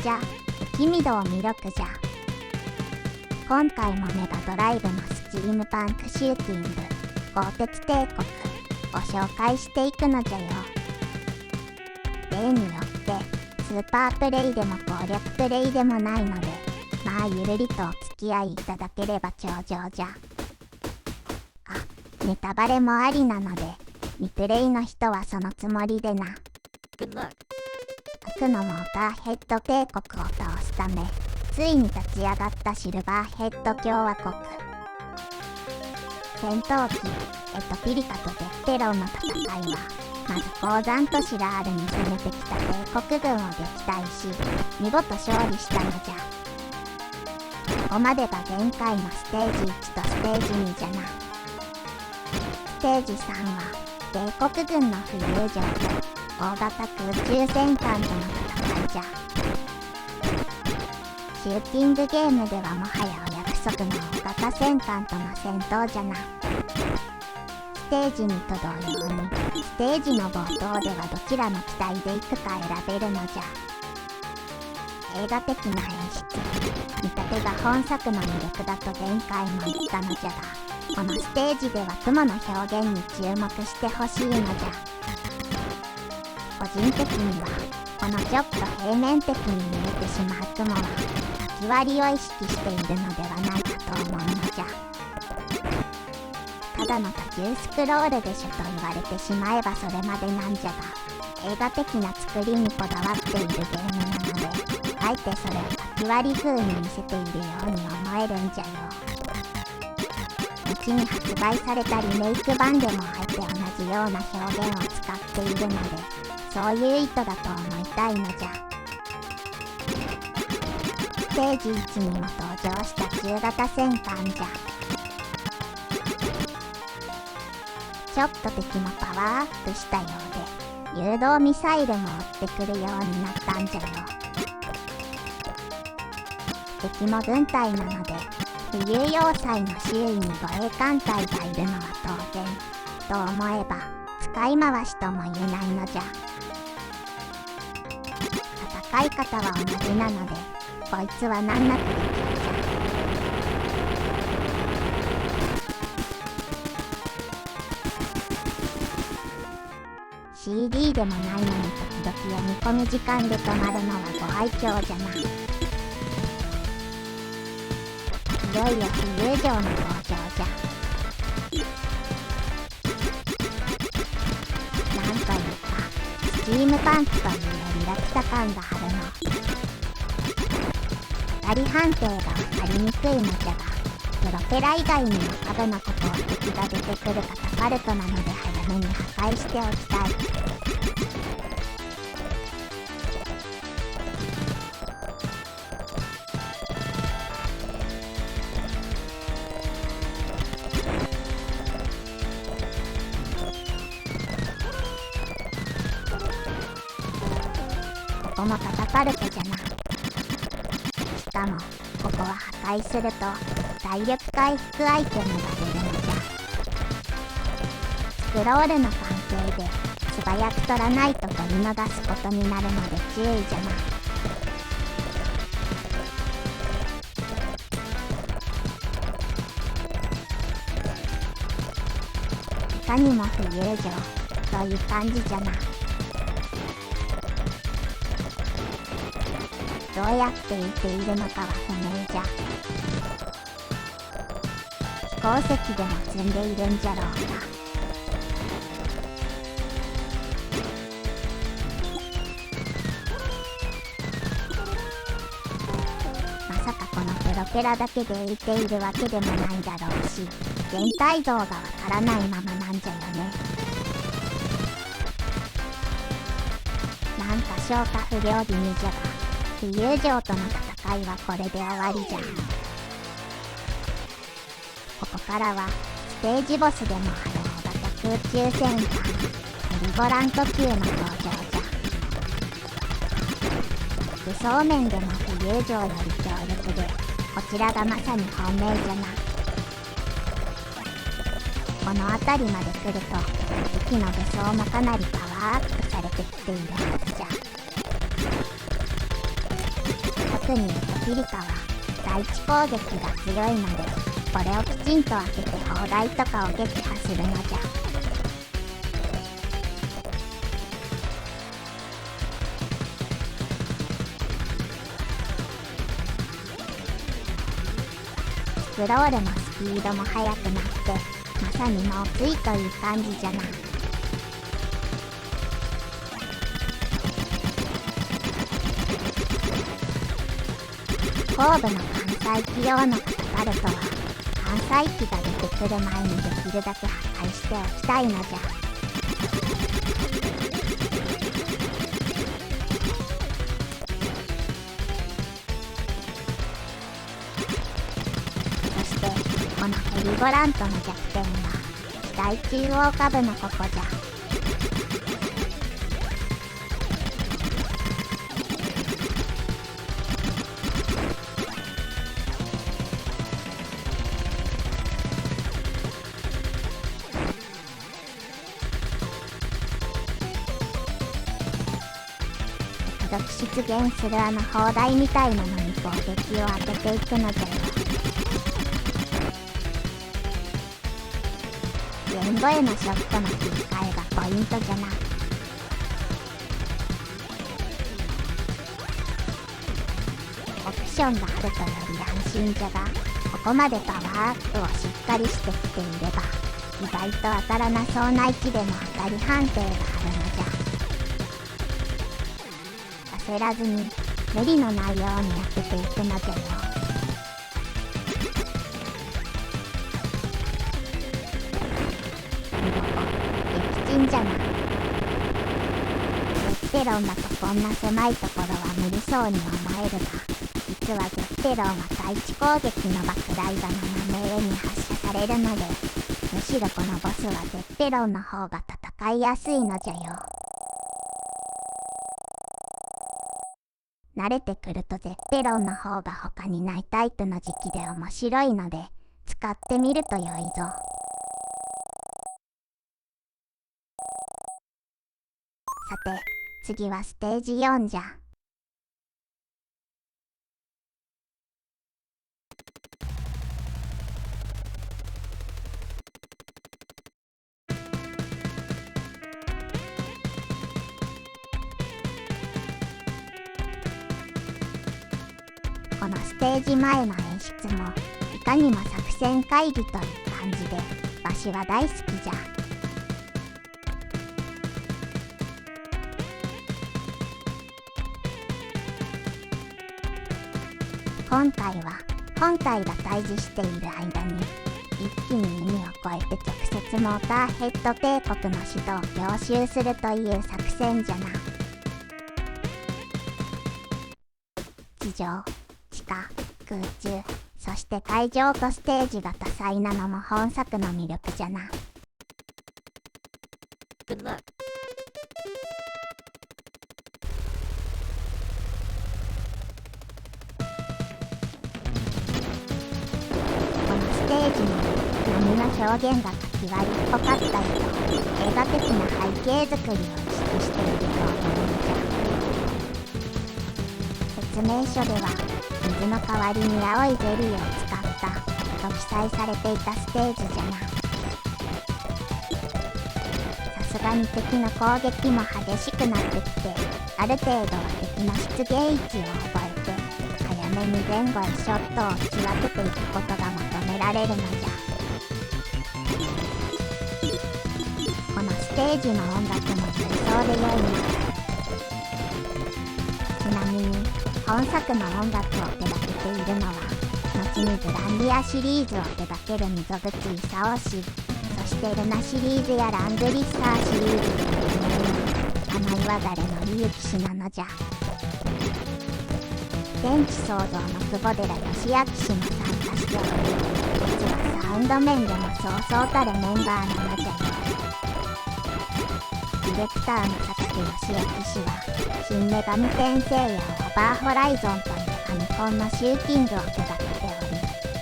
じゃ、君どう魅力じゃ。今回もメガドライブのスチームパンクシューティング鋼鉄帝国を紹介していくのじゃよ。例によってスーパープレイでも攻略プレイでもないので、まあゆるりとお付き合いいただければ重々じゃ。ネタバレもありなので、未プレイの人はそのつもりでな。悪のモーターヘッド帝国を倒すため、ついに立ち上がったシルバーヘッド共和国。戦闘機エトピリカとゼッペロンの戦いは、まず鉱山都市ラールに攻めてきた帝国軍を撃退し、見事勝利したのじゃ。ここまでが前回のステージ1とステージ2じゃな。ステージ3は帝国軍の浮遊場と大型空中戦艦との戦いじゃ。シューティングゲームではもはやお約束の大型戦艦との戦闘じゃな。ステージ2と同様にステージの冒頭ではどちらの機体で行くか選べるのじゃ。映画的な演出、見立てが本作の魅力だと前回も言ったのじゃが、このステージでは雲の表現に注目してほしいのじゃ。個人的にはこのちょっと平面的に見えてしまう雲は書き割りを意識しているのではないかと思うのじゃ。ただの多重スクロールでしょと言われてしまえばそれまでなんじゃが、映画的な作りにこだわっているゲームなので、あえてそれを書き割り風に見せているように思えるんじゃよ。後に発売されたリメイク版でもあえて同じような表現を使っているので、そういう意図だと思いたいのじゃ。ステージ1にも登場した中型戦艦じゃ。ちょっと敵もパワーアップしたようで、誘導ミサイルも撃ってくるようになったんじゃよ。敵も軍隊なので、浮遊要塞の周囲に護衛艦隊がいるのは当然と思えば、使い回しとも言えないのじゃ。戦い方は同じなので、こいつは難なくできるじゃ。CD でもないのに時々読み込み時間で止まるのはご愛嬌じゃな。いよいよ浮遊場の登場じゃ。なんというかスチームパンクというリラクサ感があるの。光判定が分かりにくいのじゃが、プロペラ以外にも影のことを敵が出てくるカタパルトなので早めに破壊しておきたい。ここもカタパルトじゃな。しかもここは破壊すると体力回復アイテムが出るのじゃ。スクロールの関係で素早く取らないと取り逃すことになるので注意じゃな。いかにも浮遊場という感じじゃな。どうやって浮いているのかは不明じゃ。飛行石でも積んでいるんじゃろうか。まさかこのプロペラだけで浮いているわけでもないだろうし、全体像がわからないままなんじゃよね。なんか消化不良気味じゃが、浮遊場との戦いはこれで終わりじゃ。ここからはステージボスでもある大型空中戦艦メリゴラント級の登場じゃ。武装面でも浮遊場より強力で、こちらがまさに本命じゃな。この辺りまで来ると敵の武装もかなりパワーアップされてきているはずじゃ。特にピリカは第一攻撃が強いので、これをきちんと当てて砲台とかを撃破するのじゃ。スクロールのスピードも速くなって、まさに猛追という感じじゃな。後部の関西機用のカタパルトは、関西機が出てくる前にできるだけ破壊しておきたいのじゃ。そして、このヘリボラントの弱点は、機体中央下部のここじゃ。時々出現する砲台みたいなのに攻撃を当てていくのじゃよ。前後へのショットの切り替えがポイントじゃな。オプションがあるとより安心じゃが、ここまでパワーアップをしっかりしてきていれば、意外と当たらなそうな位置でも当たり判定があるのじゃ。焦らずに無理のないように当てていくのじゃよ。見事撃沈じゃな。ゲッテロンだとこんな狭いところは無理そうに思えるが、実はゲッテロンは第一攻撃の爆雷が斜め上に発射されるので、むしろこのボスはゲッテロンの方が戦いやすいのじゃよ。慣れてくるとゼッテロンの方が他にないタイプの時期で面白いので、使ってみるとよいぞ。さて、次はステージ4じゃ。このステージ前の演出もいかにも作戦会議という感じで、わしは大好きじゃ。本体が対峙している間に一気に海を越えて直接モーターヘッド帝国の首都を強襲するという作戦じゃな。地上、地下、空中、そして海上とステージが多彩なのも本作の魅力じゃな。Good luck.ステージに波の表現が書き割りっぽかったりと、映画的な背景作りを意識していると思うのじゃ。説明書では、水の代わりに青いゼリーを使ったと記載されていたステージじゃな。さすがに敵の攻撃も激しくなってきて、ある程度は敵の出現位置を覚えて、早めに前後へショットを打ち分けていくことが求められるのじゃ。このステージの音楽も重奏で良いな。ちなみに本作の音楽を手掛けているのは、後にグランディアシリーズを手掛ける溝口勲氏、そしてルナシリーズやラングリッサーシリーズで有名な玉岩垂のりゆき氏なのじゃ。天地創造の久保寺義明氏も参加しており、実はサウンド面でもそうそうたるメンバーなのじゃよ。ディレクターの榊義明氏は、新女神転生やオーバーホライゾンというファミコンのシューティングを手掛けており、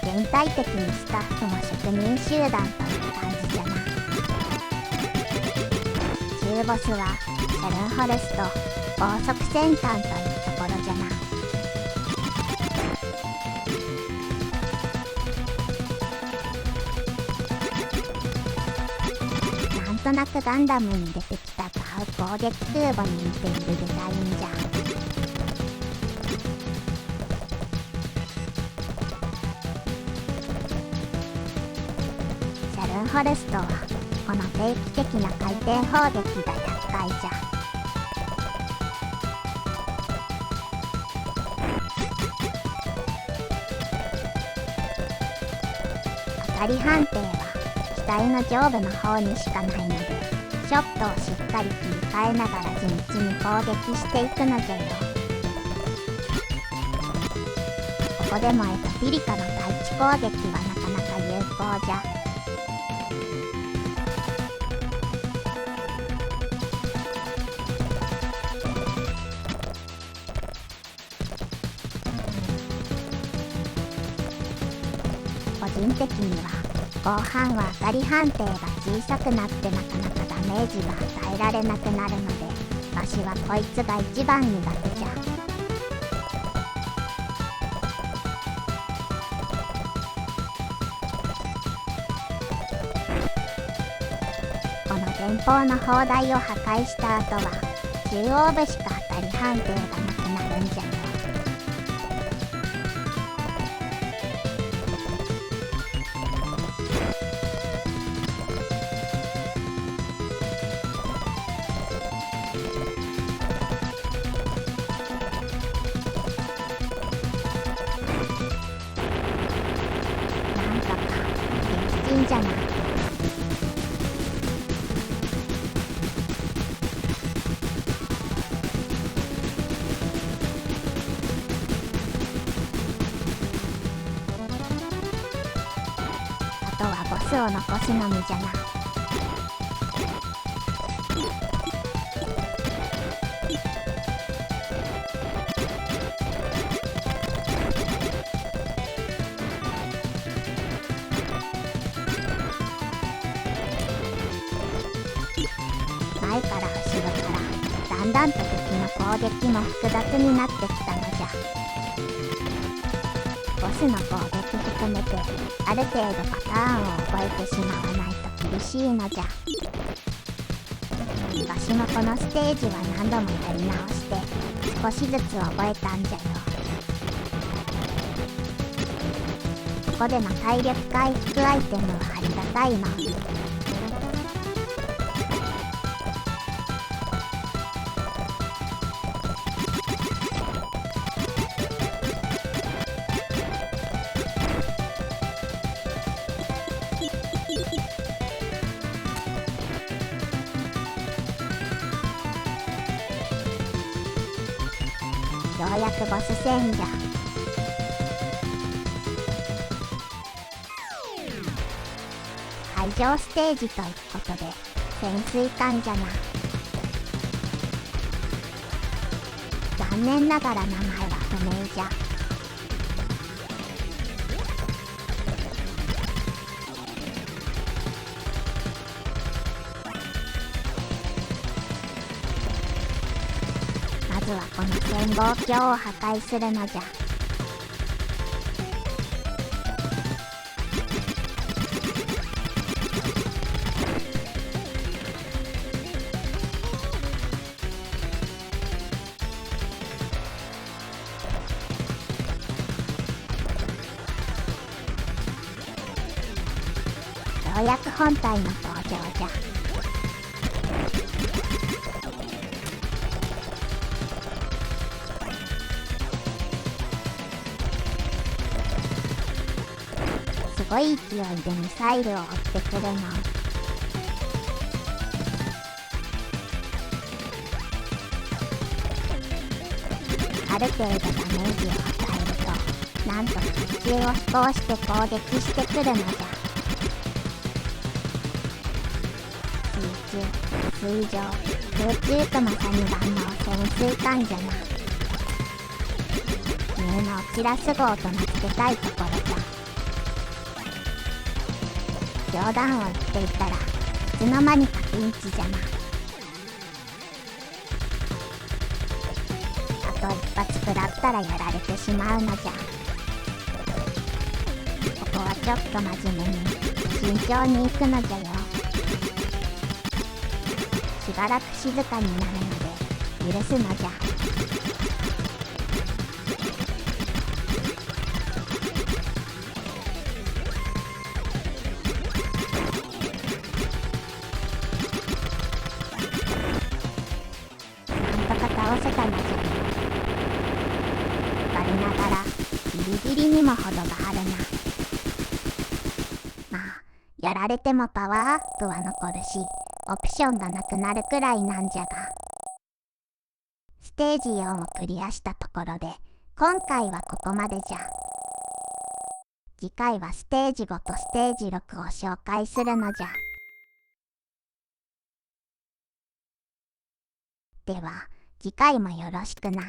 全体的にスタッフも職人集団という感じじゃな。中ボスはシャルンホルスと高速戦艦というところじゃな。となくガンダムに出てきたカウ攻撃空母に似ているデザインじゃ。シャルンホルストはこの定期的な回転砲撃が厄介じゃ。当たり判定は機体の上部の方にしかないので、ショットをしっかり切り替えながら地道に攻撃していくのじゃよ。ここでもピリカの対地攻撃はなかなか有効じゃ。個人的には後半は当たり判定が小さくなってなかなかダメージが与えられなくなるので、わしはこいつが一番苦手じゃ。この前方の砲台を破壊した後は中央部しか当たり判定がなくなるんじゃよ。なんとか撃沈じゃな。あとはボスを残すのみじゃな。前から後ろからだんだんと敵の攻撃も複雑になってきたのじゃ。ボスの攻撃含めてある程度パターンを覚えてしまわないと厳しいのじゃ。わしもこのステージは何度もやり直して少しずつ覚えたんじゃよ。ここでの体力回復アイテムはありがたいの。ようやくボス戦じゃ。海上ステージということで潜水艦じゃな。残念ながら名前は不明じゃ。まずはこの潜望鏡を破壊するのじゃ。ようやく本体の登場じゃ。すごい勢いでミサイルを追ってくるの。ある程度ダメージを与えるとなんと気球を飛行して攻撃してくるのじゃ。水上、空中とまさに万能潜水艦じゃな。ニューノーキラス号と名付けたいところじゃ。冗談を言っていたらいつの間にかピンチじゃな。あと一発食らったらやられてしまうのじゃ。ここはちょっと真面目に慎重に行くのじゃよ。しばらく静かになるので許すのじゃ。なんとか倒せたのじゃ。我ながらギリギリにも程があるな。まあやられてもパワーアップは残るし、オプションがなくなるくらいなんじゃが。ステージ4をクリアしたところで、今回はここまでじゃ。次回はステージ5とステージ6を紹介するのじゃ。では、次回もよろしくな。